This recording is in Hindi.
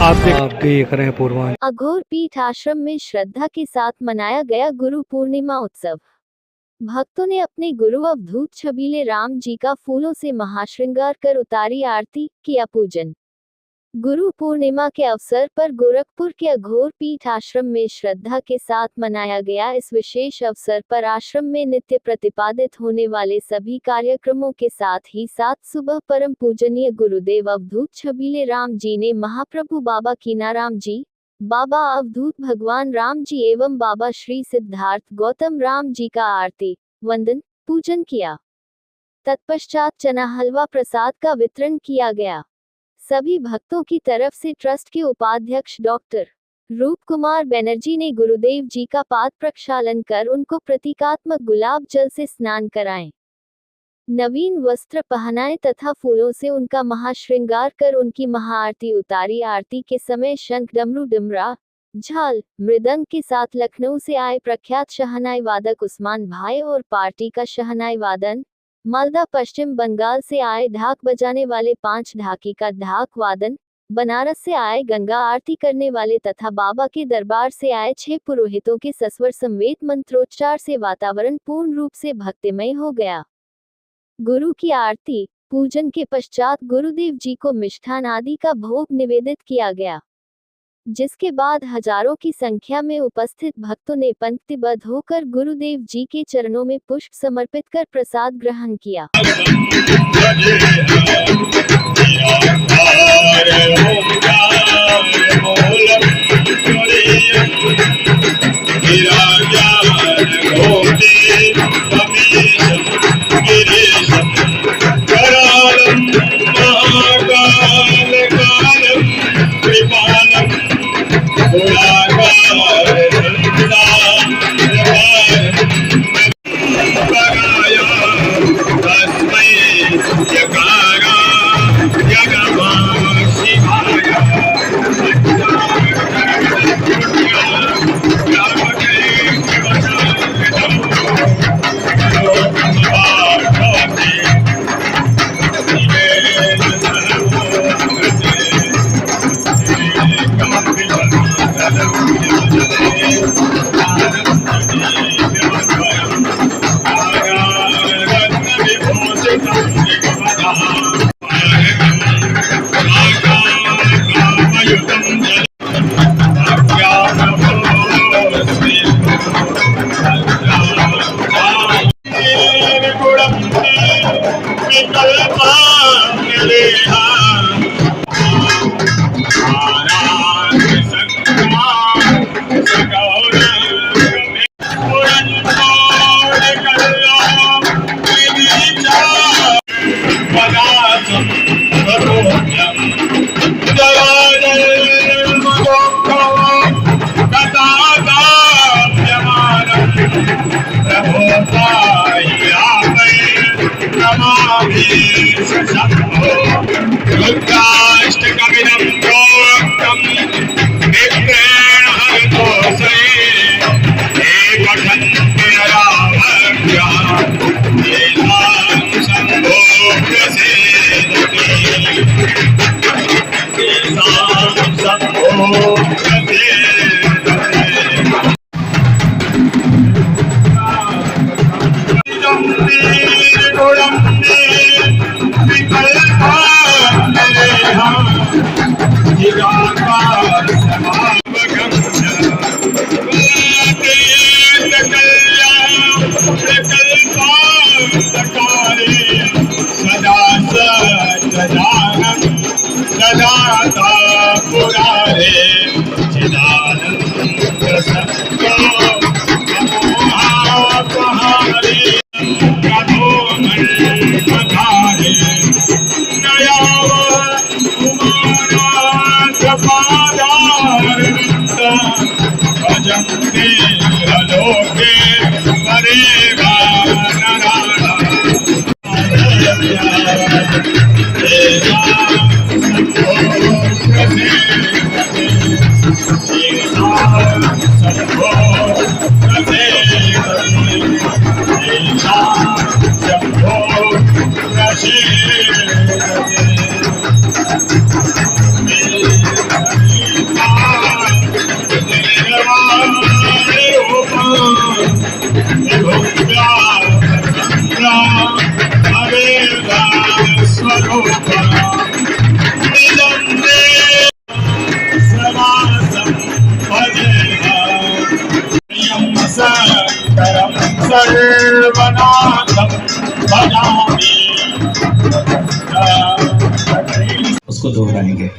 आप देख रहे हैं पूर्वांचल। अघोर पीठ आश्रम में श्रद्धा के साथ मनाया गया गुरु पूर्णिमा उत्सव। भक्तों ने अपने गुरु अवधूत छबीले राम जी का फूलों से महाश्रृंगार कर उतारी आरती, किया पूजन। गुरु पूर्णिमा के अवसर पर गोरखपुर के अघोर पीठ आश्रम में श्रद्धा के साथ मनाया गया। इस विशेष अवसर पर आश्रम में नित्य प्रतिपादित होने वाले सभी कार्यक्रमों के साथ ही साथ सुबह परम पूजनीय गुरुदेव अवधूत छबीले राम जी ने महाप्रभु बाबा कीनाराम जी, बाबा अवधूत भगवान राम जी एवं बाबा श्री सिद्धार्थ गौतम राम जी का आरती, वंदन, पूजन किया। तत्पश्चात चना हलवा प्रसाद का वितरण किया गया। सभी भक्तों की तरफ से ट्रस्ट के उपाध्यक्ष डॉक्टर रूप कुमार बनर्जी ने गुरुदेव जी का पाद प्रक्षालन कर उनको प्रतीकात्मक गुलाब जल से स्नान कराएं, नवीन वस्त्र पहनाए तथा फूलों से उनका महाश्रृंगार कर उनकी महाआरती उतारी। आरती के समय शंख, डमरू, डिमरा, झाल, मृदंग के साथ लखनऊ से आए प्रख्यात शहनाई वादक उस्मान भाई और पार्टी का शहनाई वादन, मालदा पश्चिम बंगाल से आए ढाक बजाने वाले 5 ढाकी का ढाक वादन, बनारस से आए गंगा आरती करने वाले तथा बाबा के दरबार से आए 6 पुरोहितों के सस्वर संवेद मंत्रोच्चार से वातावरण पूर्ण रूप से भक्तिमय हो गया। गुरु की आरती पूजन के पश्चात गुरुदेव जी को मिष्ठान आदि का भोग निवेदित किया गया, जिसके बाद हजारों की संख्या में उपस्थित भक्तों ने पंक्तिबद्ध होकर गुरुदेव जी के चरणों में पुष्प समर्पित कर प्रसाद ग्रहण किया। Thank you. उसको दोहराएंगे।